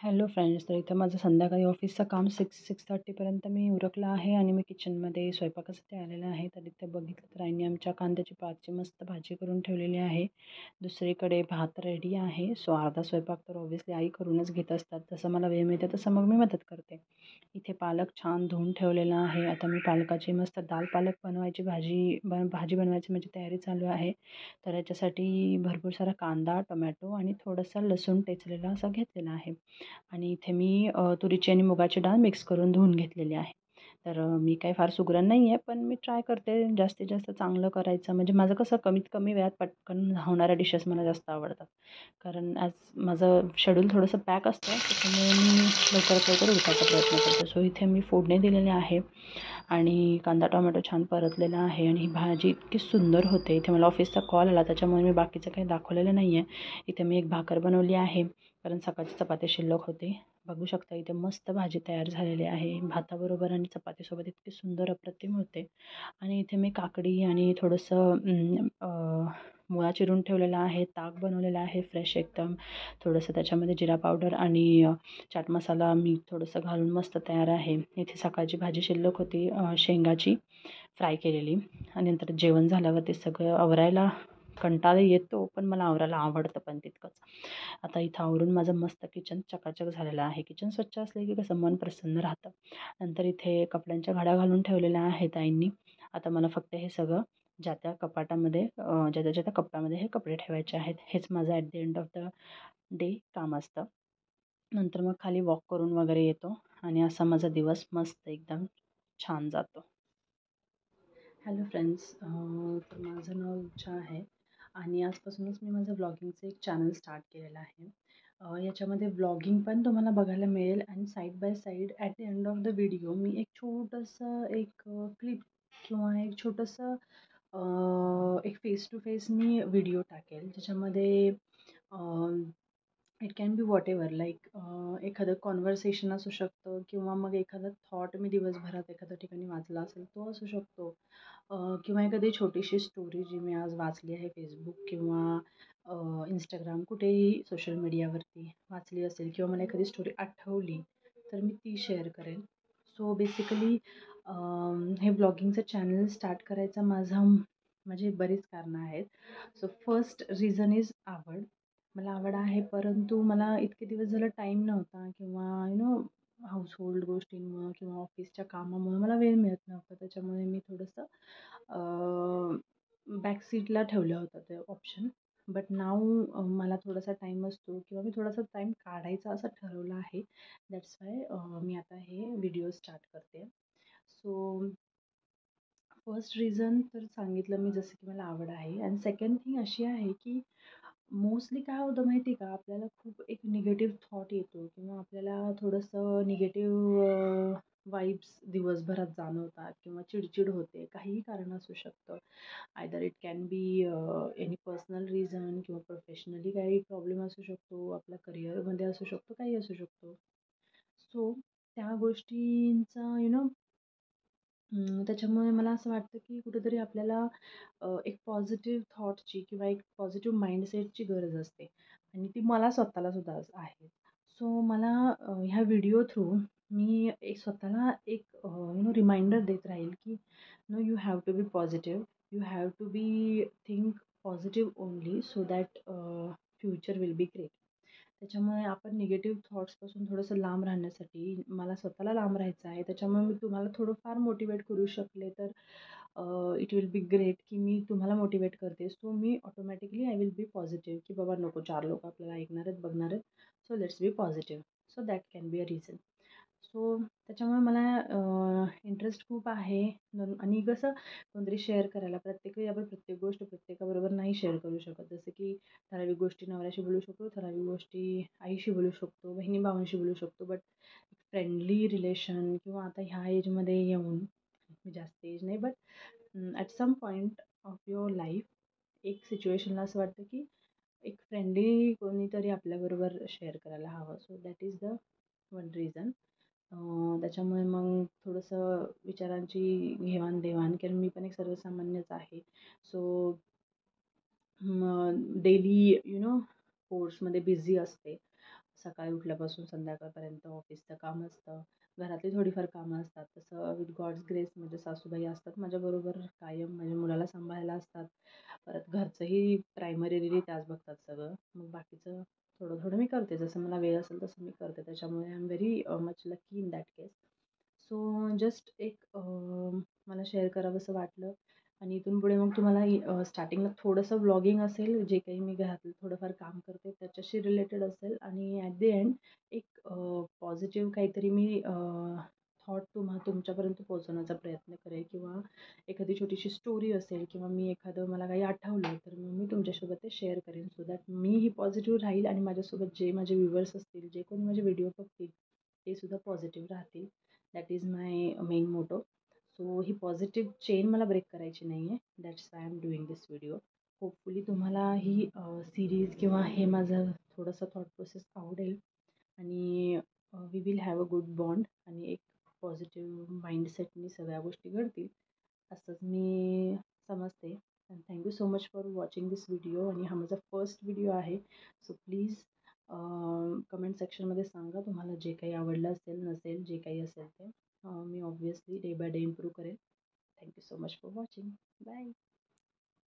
Hello friends, तर इथं माझं संध्याकाळी ऑफिसचं काम 6:30पर्यंत मी उरकलं आहे आणि मी किचनमध्ये स्वयंपाकासाठी आलेलं आहे. तर इथे बघितलं तर आईने आमच्या कांद्याची पातची मस्त भाजी करून ठेवलेली आहे. दुसरीकडे भात रेडी आहे. सो अर्धा स्वयंपाक तर ऑब्व्हियसली आई करूनच घेत असतात. जसं मला वेळ मिळते तसं मग मी मदत करते. इथे पालक छान धुवून ठेवलेला आहे. आता मी पालकाची मस्त दाल पालक बनवायची भाजी बनवायची माझी तयारी चालू आहे. तर याच्यासाठी भरपूर सारा कांदा, टोमॅटो आणि थोडंसं लसूण टेचलेला असं घेतलेला आहे. आणि इथे मी तुरीची आणि मुगाची डाळ मिक्स करून धुवून घेतलेली आहे. तर मी काही फार सुगरण नाही आहे, पण मी ट्राय करते जास्तीत जास्त चांगलं करायचं. म्हणजे माझं कसं कमीत कमी वेळात पटकन होणाऱ्या डिशेस मला जास्त आवडतात. कारण आज माझं शेड्यूल थोडंसं पॅक असतं, त्याच्यामुळे मी लवकरात लवकर उरकायचा प्रयत्न करते. सो इथे मी फोडणी दिलेली आहे आणि कांदा टोमॅटो छान परतलेला आहे आणि ही भाजी इतकी सुंदर होते. इथे मला ऑफिसचा कॉल आला, त्याच्यामुळे मी बाकीचं काही दाखवलेलं नाही आहे. इथे मी एक भाकर बनवली आहे, कारण सकाळची चपाती शिल्लक होते. बघू शकता इथे मस्त भाजी तयार झालेली आहे. भाताबरोबर आणि चपातीसोबत इतकी सुंदर अप्रतिम होते. आणि इथे मी काकडी आणि थोडंसं मुळा चिरून ठेवलेला आहे. ताक बनवलेलं आहे फ्रेश एकदम. थोडंसं त्याच्यामध्ये जिरा पावडर आणि चाट मसाला मीठ थोडंसं घालून मस्त तयार आहे. इथे सकाळची भाजी शिल्लक होती शेंगाची फ्राय केलेली. आणि नंतर जेवण झाल्यावर ते सगळं आवरायला कंटाळा येतो, पण मला आवरायला आवडतं पण तितकंच. आता इथं आवरून माझं मस्त किचन चकाचक झालेलं आहे. किचन स्वच्छ असले की कसं मन प्रसन्न राहतं. नंतर इथे कपड्यांच्या घड्या घालून ठेवलेल्या आहेत आईंनी. आता मला फक्त हे सगळं ज्या त्या कपाटामध्ये ज्या त्या कप्प्यामध्ये हे कपडे ठेवायचे आहेत. हेच माझं at the end of the day काम असतं. नंतर मग खाली वॉक करून वगैरे येतो आणि असा माझा दिवस मस्त एकदम छान जातो. हॅलो फ्रेंड्स, तर माझं नाव उषा आहे आणि आजपासूनच मी माझं व्लॉगिंगचं एक चॅनल स्टार्ट केलेलं आहे. याच्यामध्ये व्लॉगिंग पण तुम्हाला बघायला मिळेल आणि side by side at the end of the video मी एक छोटंसं एक क्लिप किंवा एक छोटंसं एक फेस टू फेस मी व्हिडिओ टाकेल, ज्याच्यामध्ये it can be whatever like एखादं कॉन्व्हर्सेशन असू शकतं किंवा मग एखादा थॉट मी दिवसभरात एखाद्या ठिकाणी वाचला असेल तो असू शकतो. किंवा एखादी छोटीशी स्टोरी जी मी आज वाचली आहे फेसबुक किंवा इंस्टाग्राम कुठेही सोशल मीडियावरती वाचली असेल किंवा मला एखादी स्टोरी आठवली तर मी ती शेअर करेन. सो बेसिकली हे ब्लॉगिंगचं चॅनल स्टार्ट करायचा माझी बरीच कारणं आहेत. सो फर्स्ट रिझन इज आवड. मला आवड आहे, परंतु मला इतके दिवस झालं टाईम नव्हता किंवा हाऊसहोल्ड गोष्टींमुळं किंवा ऑफिसच्या कामामुळं मला वेळ मिळत नव्हता. त्याच्यामुळे मी थोडंसं बॅकसीटला ठेवलं होतं ते ऑप्शन. बट नाऊ मला थोडासा टाईम असतो किंवा मी थोडासा टाईम काढायचा असं ठरवलं आहे. दॅट्स वाय मी आता हे व्हिडिओ स्टार्ट करते. सो फर्स्ट रिझन तर सांगितलं मी, जसं की मला आवड आहे. आणि सेकंड थिंग अशी आहे की मोस्टली काय होतं माहिती आहे का, आपल्याला खूप एक निगेटिव्ह थॉट येतो किंवा आपल्याला थोडंसं निगेटिव्ह वाईब्स दिवसभरात जाणवतात किंवा चिडचिड होते. काहीही कारण असू शकतं. Either it can be any personal reason किंवा प्रोफेशनली काही प्रॉब्लेम असू शकतो, आपल्या करिअरमध्ये असू शकतो, काही असू शकतो. सो त्या गोष्टींचा त्याच्यामुळे मला असं वाटतं की कुठेतरी आपल्याला एक पॉझिटिव्ह थॉटची किंवा एक पॉझिटिव्ह माइंडसेटची गरज असते आणि ती मला स्वतःला सुद्धा आहे. सो मला ह्या व्हिडिओ थ्रू मी एक स्वतःला एक रिमाइंडर देत राहील की you have to be positive, you have to be think positive only so that future will be great. त्याच्यामुळे आपण निगेटिव्ह थॉट्सपासून थोडंसं लांब राहण्यासाठी मला स्वतःला लांब राहायचं आहे. त्याच्यामुळे मी तुम्हाला थोडंफार मोटिवेट करू शकले तर इट विल बी ग्रेट की मी तुम्हाला मोटिवेट करते. So me automatically I will be positive की बाबा नको, 4 लोक आपल्याला ऐकणार आहेत, बघणार आहेत. So let's be positive. So that can be a reason. So त्याच्यामुळे मला इंटरेस्ट खूप आहे. आणि कसं कोणतरी शेअर करायला प्रत्येक वेळी आपण प्रत्येक गोष्ट प्रत्येकाबरोबर नाही शेअर करू शकत. जसं की ठराविक गोष्टी नवऱ्याशी बोलू शकतो, ठराविक गोष्टी आईशी बोलू शकतो, बहिणी भावांशी बोलू शकतो. बट फ्रेंडली रिलेशन किंवा आता ह्या एजमध्ये येऊन, जास्त एज नाही but at some point of your life एक सिच्युएशनला असं वाटतं की एक फ्रेंडली कोणीतरी आपल्याबरोबर शेअर करायला हवं. So that is the one reason. त्याच्यामुळे मग थोडंसं विचारांची घेवाणदेवाण, कारण मी पण एक सर्वसामान्यच आहे. सो डेली कोर्समध्ये बिझी असते. सकाळी उठल्यापासून संध्याकाळपर्यंत ऑफिसचं काम असतं, घरातली थोडीफार कामं असतात. तसं विथ गॉड्स ग्रेस म्हणजे सासूबाई असतात माझ्याबरोबर कायम, म्हणजे मुलाला सांभाळायला असतात. परत घरचंही प्रायमरीली त्याच बघतात सगळं. मग बाकीचं थोडं थोडं मी करते, जसं मला वेळ असेल तसं मी करते. त्याच्यामुळे I am very much lucky in that case. So just एक मला शेअर करावंसं वाटलं. आणि इथून पुढे मग तुम्हाला स्टार्टिंगला थोडंसं व्लॉगिंग असेल, जे काही मी घरातलं थोडंफार काम करते त्याच्याशी रिलेटेड असेल, आणि ॲट द एंड एक पॉझिटिव्ह काहीतरी मी थॉट तुमच्यापर्यंत पोहोचवण्याचा प्रयत्न करेल, किंवा एखादी छोटीशी स्टोरी असेल, किंवा मी एखादं मला काही आठवलं तर मग मी तुमच्यासोबत ते शेअर करेन, सो दॅट मीही पॉझिटिव्ह राहील आणि माझ्यासोबत जे माझे व्ह्युअर्स असतील, जे कोणी माझे व्हिडिओ बघतील ते सुद्धा पॉझिटिव्ह राहतील. That is my main motto. So he positive chain मला ब्रेक करायची नाही आहे. That's why I am doing this video. Hopefully तुम्हाला ही सिरीज किंवा हे माझं थोडंसं थॉट प्रोसेस आवडेल, आणि we will have a good bond, आणि एक पॉझिटिव्ह माइंडसेटनी सगळ्या गोष्टी घडतील असंच मी समजते. And thank you so much for watching this video. आणि हा माझा फर्स्ट व्हिडिओ आहे, सो प्लीज कमेंट सेक्शनमध्ये सांगा तुम्हाला जे काही आवडलं असेल, नसेल, जे काही असेल ते. मी obviously day by day improve करेन. Thank you so much for watching. Bye.